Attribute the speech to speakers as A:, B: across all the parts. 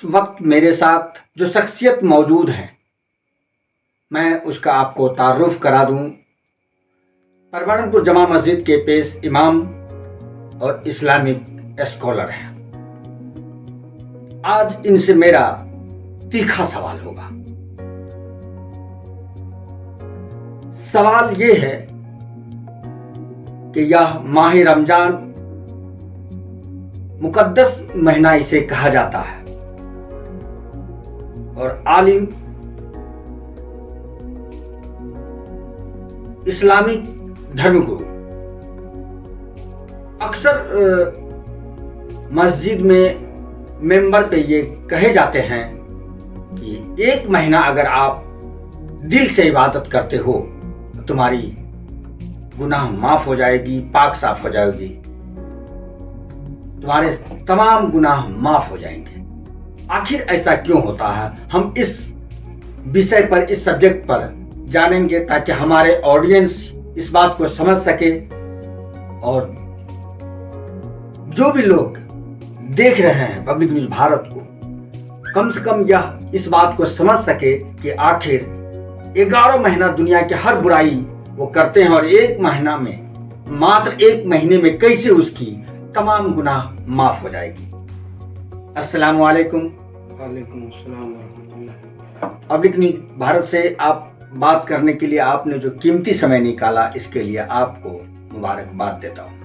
A: وقت میرے ساتھ جو شخصیت موجود ہیں میں اس کا آپ کو تعارف کرا دوں۔ پروارن پور جامع مسجد کے پیش امام اور اسلامک اسکالر ہیں۔ آج ان سے میرا تیکھا سوال ہوگا۔ سوال یہ ہے کہ یہ ماہ رمضان مقدس مہینہ اسے کہا جاتا ہے اور عالم اسلامک دھرم گرو اکثر مسجد میں ممبر پہ یہ کہے جاتے ہیں کہ ایک مہینہ اگر آپ دل سے عبادت کرتے ہو تو تمہاری گناہ معاف ہو جائے گی، پاک صاف ہو جائے گی، تمہارے تمام گناہ معاف ہو جائیں گے۔ آخر ایسا کیوں ہوتا ہے؟ ہم اس وشے پر، اس سبجیکٹ پر جانیں گے تاکہ ہمارے آڈینس اس بات کو سمجھ سکے اور جو بھی لوگ دیکھ رہے ہیں پبلک نیوز بھارت کو کم سے کم یہ اس بات کو سمجھ سکے کہ آخر 11 مہینہ دنیا کی ہر برائی وہ کرتے ہیں اور ایک مہینہ میں، ماتر ایک مہینے میں کیسے اس کی تمام گناہ معاف ہو جائے گی۔ السلام علیکم۔
B: وعلیکم السلام ورحمۃ اللہ۔
A: پبلک نیوز بھارت سے آپ بات کرنے کے لیے آپ نے جو قیمتی سمے نکالا، اس کے لیے آپ کو مبارکباد دیتا ہوں۔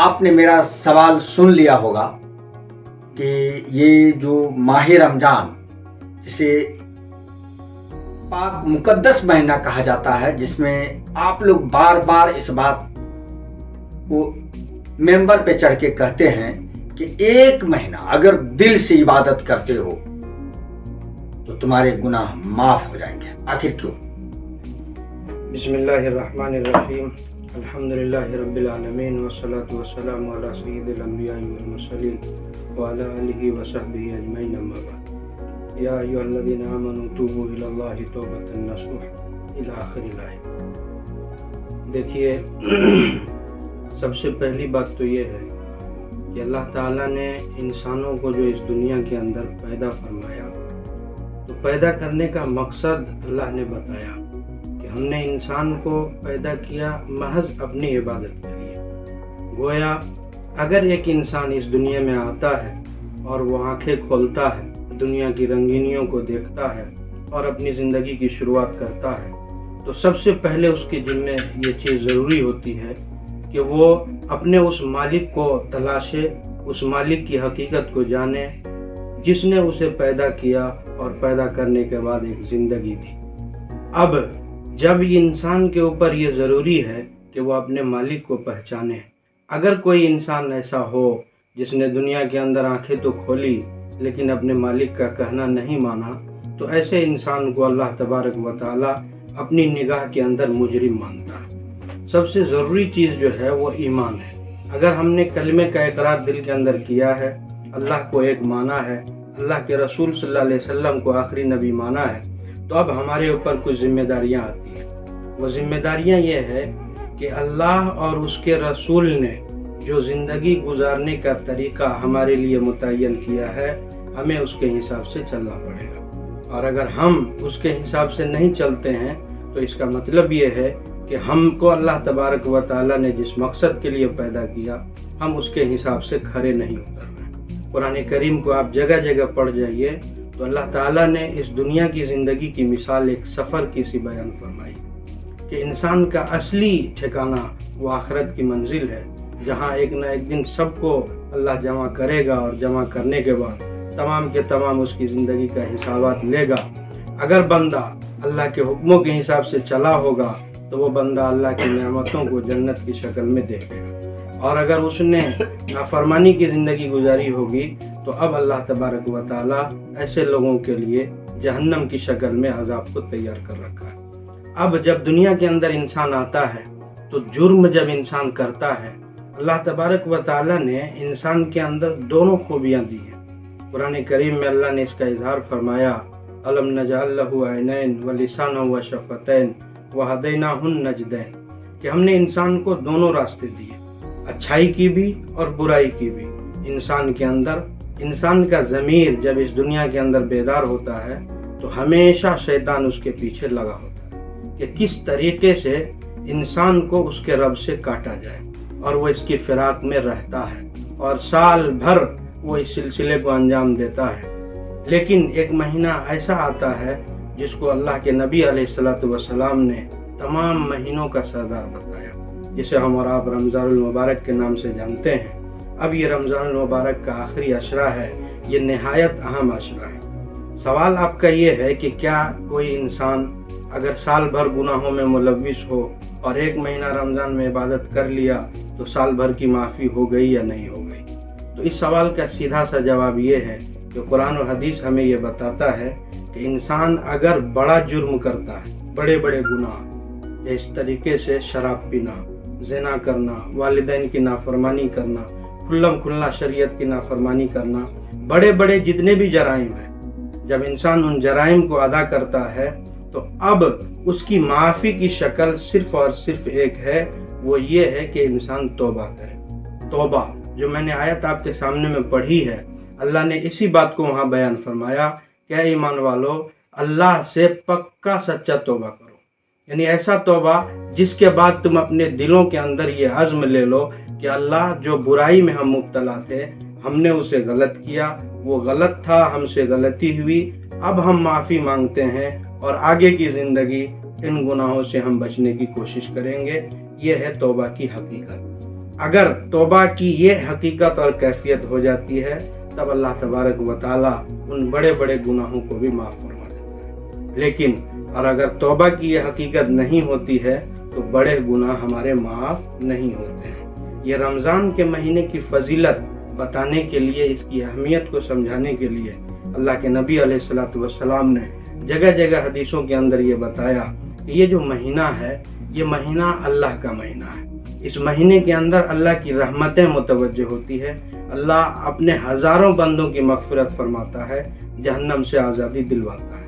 A: آپ نے میرا سوال سن لیا ہوگا کہ یہ جو ماہ رمضان، جسے پاک مقدس مہینہ کہا جاتا ہے، جس میں آپ لوگ بار بار اس بات کو ممبر پہ چڑھ کے کہتے ہیں کہ ایک مہینہ اگر دل سے عبادت کرتے ہو تو تمہارے گناہ معاف ہو جائیں گے۔ آخر کیوں؟
B: بسم اللہ الرحمن الرحیم، الحمدللہ رب العالمین والصلاة والسلام علی سید الانبیاء والمرسلین وعلی آلہ وصحبہ اجمعین، اما بعد۔ یا ایھا الذین آمنوا توبوا الی اللہ توبۃ نصوحا الی آخر الآیہ۔ دیکھیے، سب سے پہلی بات تو یہ ہے کہ اللہ تعالیٰ نے انسانوں کو جو اس دنیا کے اندر پیدا فرمایا، تو پیدا کرنے کا مقصد اللہ نے بتایا کہ ہم نے انسان کو پیدا کیا محض اپنی عبادت کے لیے۔ گویا اگر ایک انسان اس دنیا میں آتا ہے اور وہ آنکھیں کھولتا ہے، دنیا کی رنگینیوں کو دیکھتا ہے اور اپنی زندگی کی شروعات کرتا ہے، تو سب سے پہلے اس کے ذمہ یہ چیز ضروری ہوتی ہے کہ وہ اپنے اس مالک کو تلاشے، اس مالک کی حقیقت کو جانے جس نے اسے پیدا کیا اور پیدا کرنے کے بعد ایک زندگی دی۔ اب جب انسان کے اوپر یہ ضروری ہے کہ وہ اپنے مالک کو پہچانے، اگر کوئی انسان ایسا ہو جس نے دنیا کے اندر آنکھیں تو کھولی لیکن اپنے مالک کا کہنا نہیں مانا، تو ایسے انسان کو اللہ تبارک و تعالیٰ اپنی نگاہ کے اندر مجرم مانتا ہے۔ سب سے ضروری چیز جو ہے وہ ایمان ہے۔ اگر ہم نے کلمے کا اقرار دل کے اندر کیا ہے، اللہ کو ایک مانا ہے، اللہ کے رسول صلی اللہ علیہ وسلم کو آخری نبی مانا ہے، تو اب ہمارے اوپر کچھ ذمہ داریاں آتی ہیں۔ وہ ذمہ داریاں یہ ہے کہ اللہ اور اس کے رسول نے جو زندگی گزارنے کا طریقہ ہمارے لیے متعین کیا ہے، ہمیں اس کے حساب سے چلنا پڑے گا، اور اگر ہم اس کے حساب سے نہیں چلتے ہیں تو اس کا مطلب یہ ہے کہ ہم کو اللہ تبارک و تعالیٰ نے جس مقصد کے لیے پیدا کیا، ہم اس کے حساب سے کھرے نہیں اتر رہے۔ قرآن کریم کو آپ جگہ جگہ پڑھ جائیے تو اللہ تعالیٰ نے اس دنیا کی زندگی کی مثال ایک سفر کی سی بیان فرمائی کہ انسان کا اصلی ٹھکانہ وہ آخرت کی منزل ہے، جہاں ایک نہ ایک دن سب کو اللہ جمع کرے گا، اور جمع کرنے کے بعد تمام کے تمام اس کی زندگی کا حسابات لے گا۔ اگر بندہ اللہ کے حکموں کے حساب سے چلا ہوگا تو وہ بندہ اللہ کی نعمتوں کو جنت کی شکل میں دیکھے گا، اور اگر اس نے نافرمانی کی زندگی گزاری ہوگی تو اب اللہ تبارک و تعالیٰ ایسے لوگوں کے لیے جہنم کی شکل میں عذاب کو تیار کر رکھا ہے۔ اب جب دنیا کے اندر انسان آتا ہے تو جرم جب انسان کرتا ہے، اللہ تبارک و تعالیٰ نے انسان کے اندر دونوں خوبیاں دی ہیں۔ قرآن کریم میں اللہ نے اس کا اظہار فرمایا، الم نجعل لہ عینین ولسانا وشفتین وہدیناہ النجدین، کہ ہم نے انسان کو دونوں راستے دیے، اچھائی کی بھی اور برائی کی بھی۔ انسان کے اندر انسان کا ضمیر جب اس دنیا کے اندر بیدار ہوتا ہے تو ہمیشہ شیطان اس کے پیچھے لگا ہوتا ہے کہ کس طریقے سے انسان کو اس کے رب سے کاٹا جائے، اور وہ اس کی فراق میں رہتا ہے اور سال بھر وہ اس سلسلے کو انجام دیتا ہے۔ لیکن ایک مہینہ ایسا آتا ہے جس کو اللہ کے نبی علیہ الصلوۃ والسلام نے تمام مہینوں کا سردار بتایا، جسے ہم اور آپ رمضان المبارک کے نام سے جانتے ہیں۔ اب یہ رمضان المبارک کا آخری عشرہ ہے، یہ نہایت اہم عشرہ ہے۔ سوال آپ کا یہ ہے کہ کیا کوئی انسان اگر سال بھر گناہوں میں ملوث ہو اور ایک مہینہ رمضان میں عبادت کر لیا تو سال بھر کی معافی ہو گئی یا نہیں ہو گئی؟ تو اس سوال کا سیدھا سا جواب یہ ہے کہ قرآن و حدیث ہمیں یہ بتاتا ہے کہ انسان اگر بڑا جرم کرتا ہے، بڑے بڑے گناہ، اس طریقے سے شراب پینا، زنا کرنا، والدین کی نافرمانی کرنا، کھلم کھلا شریعت کی نافرمانی کرنا، بڑے بڑے جتنے بھی جرائم ہیں، جب انسان ان جرائم کو ادا کرتا ہے تو اب اس کی معافی کی شکل صرف اور صرف ایک ہے، وہ یہ ہے کہ انسان توبہ کرے۔ توبہ جو میں نے آیت آپ کے سامنے میں پڑھی ہے، اللہ نے اسی بات کو وہاں بیان فرمایا کہ اے ایمان والو، اللہ سے پکا سچا توبہ کرو، یعنی ایسا توبہ جس کے بعد تم اپنے دلوں کے اندر یہ عزم لے لو کہ اللہ، جو برائی میں ہم مبتلا تھے، ہم نے اسے غلط کیا، وہ غلط تھا، ہم سے غلطی ہوئی، اب ہم معافی مانگتے ہیں اور آگے کی زندگی ان گناہوں سے ہم بچنے کی کوشش کریں گے۔ یہ ہے توبہ کی حقیقت۔ اگر توبہ کی یہ حقیقت اور کیفیت ہو جاتی ہے تب اللہ تبارک و تعالیٰ ان بڑے بڑے گناہوں کو بھی معاف فرما دیتا ہے۔ لیکن اور اگر توبہ کی یہ حقیقت نہیں ہوتی ہے تو بڑے گناہ ہمارے معاف نہیں ہوتے ہیں۔ یہ رمضان کے مہینے کی فضیلت بتانے کے لیے، اس کی اہمیت کو سمجھانے کے لیے اللہ کے نبی علیہ الصلوۃ والسلام نے جگہ جگہ حدیثوں کے اندر یہ بتایا کہ یہ جو مہینہ ہے، یہ مہینہ اللہ کا مہینہ ہے۔ اس مہینے کے اندر اللہ کی رحمتیں متوجہ ہوتی ہے، اللہ اپنے ہزاروں بندوں کی مغفرت فرماتا ہے، جہنم سے آزادی دلواتا ہے۔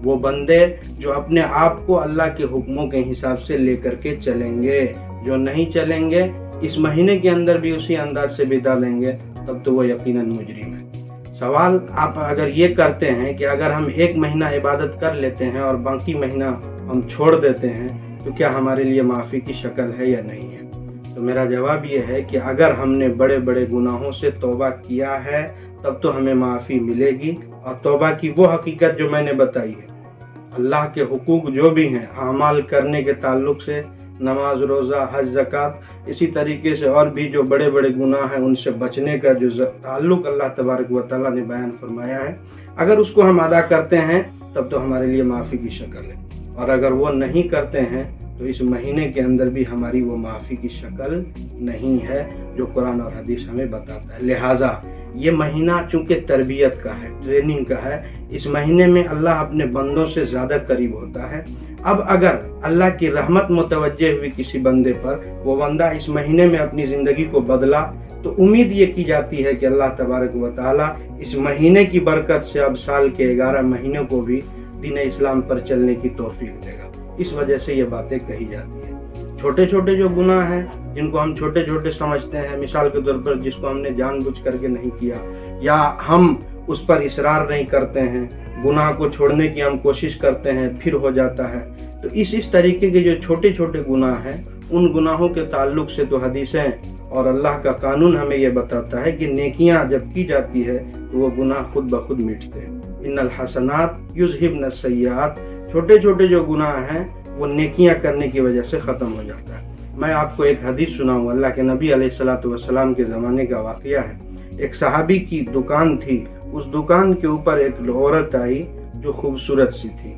B: وہ بندے جو اپنے آپ کو اللہ کے حکموں کے حساب سے لے کر کے چلیں گے، جو نہیں چلیں گے، اس مہینے کے اندر بھی اسی انداز سے بتا لیں گے، تب تو وہ یقیناً مجرم ہے۔ سوال آپ اگر یہ کرتے ہیں کہ اگر ہم ایک مہینہ عبادت کر لیتے ہیں اور باقی مہینہ ہم چھوڑ دیتے ہیں تو کیا ہمارے لیے معافی کی شکل ہے یا نہیں ہے؟ تو میرا جواب یہ ہے کہ اگر ہم نے بڑے بڑے گناہوں سے توبہ کیا ہے تب تو ہمیں معافی ملے گی، اور توبہ کی وہ حقیقت جو میں نے بتائی ہے، اللہ کے حقوق جو بھی ہیں اعمال کرنے کے تعلق سے، نماز، روزہ، حج، زکوٰۃ، اسی طریقے سے اور بھی جو بڑے بڑے گناہ ہیں ان سے بچنے کا جو تعلق اللہ تبارک و تعالیٰ نے بیان فرمایا ہے، اگر اس کو ہم ادا کرتے ہیں تب تو ہمارے لیے معافی کی شکل ہے، اور اگر وہ نہیں کرتے ہیں تو اس مہینے کے اندر بھی ہماری وہ معافی کی شکل نہیں ہے جو قرآن اور حدیث ہمیں بتاتا ہے۔ لہٰذا یہ مہینہ چونکہ تربیت کا ہے، ٹریننگ کا ہے، اس مہینے میں اللہ اپنے بندوں سے زیادہ قریب ہوتا ہے۔ اب اگر اللہ کی رحمت متوجہ ہوئی کسی بندے پر، وہ بندہ اس مہینے میں اپنی زندگی کو بدلا، تو امید یہ کی جاتی ہے کہ اللہ تبارک و تعالیٰ اس مہینے کی برکت سے اب سال کے 11 مہینوں کو بھی دین اسلام پر چلنے کی توفیق دے گا۔ اس وجہ سے یہ باتیں کہی جاتی ہیں۔ چھوٹے چھوٹے جو گناہ ہیں جن کو ہم چھوٹے چھوٹے سمجھتے ہیں، مثال کے طور پر جس کو ہم نے جان بوجھ کر کے نہیں کیا یا ہم اس پر اصرار نہیں کرتے ہیں، گناہ کو چھوڑنے کی ہم کوشش کرتے ہیں پھر ہو جاتا ہے، تو اس طریقے کے جو چھوٹے چھوٹے گناہ ہیں ان گناہوں کے تعلق سے تو حدیثیں اور اللہ کا قانون ہمیں یہ بتاتا ہے کہ نیکیاں جب کی جاتی ہے تو وہ گناہ خود بخود مٹتے ہیں۔ ان الحسنات یذہبن السیئات، چھوٹے چھوٹے جو گناہ ہیں وہ نیکیاں کرنے کی وجہ سے ختم ہو جاتا ہے۔ میں آپ کو ایک حدیث سناؤں، اللہ کے نبی علیہ الصلوۃ والسلام کے زمانے کا واقعہ ہے۔ ایک صحابی کی دکان تھی، اس دکان کے اوپر ایک عورت آئی جو خوبصورت سی تھی۔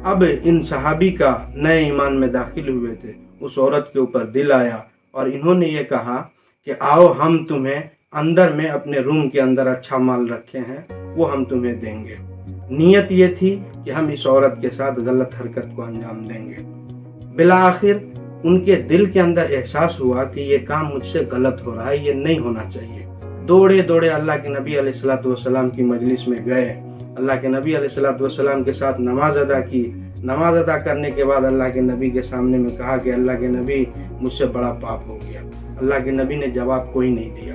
B: اب ان صحابی کا نئے ایمان میں داخل ہوئے تھے، اس عورت کے اوپر دل آیا اور انہوں نے یہ کہا کہ آؤ ہم تمہیں اندر میں اپنے روم کے اندر اچھا مال رکھے ہیں، وہ ہم تمہیں دیں گے۔ نیت یہ تھی کہ ہم اس عورت کے ساتھ غلط حرکت کو انجام دیں گے۔ بالآخر ان کے دل کے اندر احساس ہوا کہ یہ کام مجھ سے غلط ہو رہا ہے، یہ نہیں ہونا چاہیے۔ دوڑے دوڑے اللہ کے نبی علیہ الصلوۃ والسلام کی مجلس میں گئے، اللہ کے نبی علیہ الصلوۃ والسلام کے ساتھ نماز ادا کی۔ نماز ادا کرنے کے بعد اللہ کے نبی کے سامنے میں کہا کہ اللہ کے نبی مجھ سے بڑا پاپ ہو گیا۔ اللہ کے نبی نے جواب کوئی نہیں دیا۔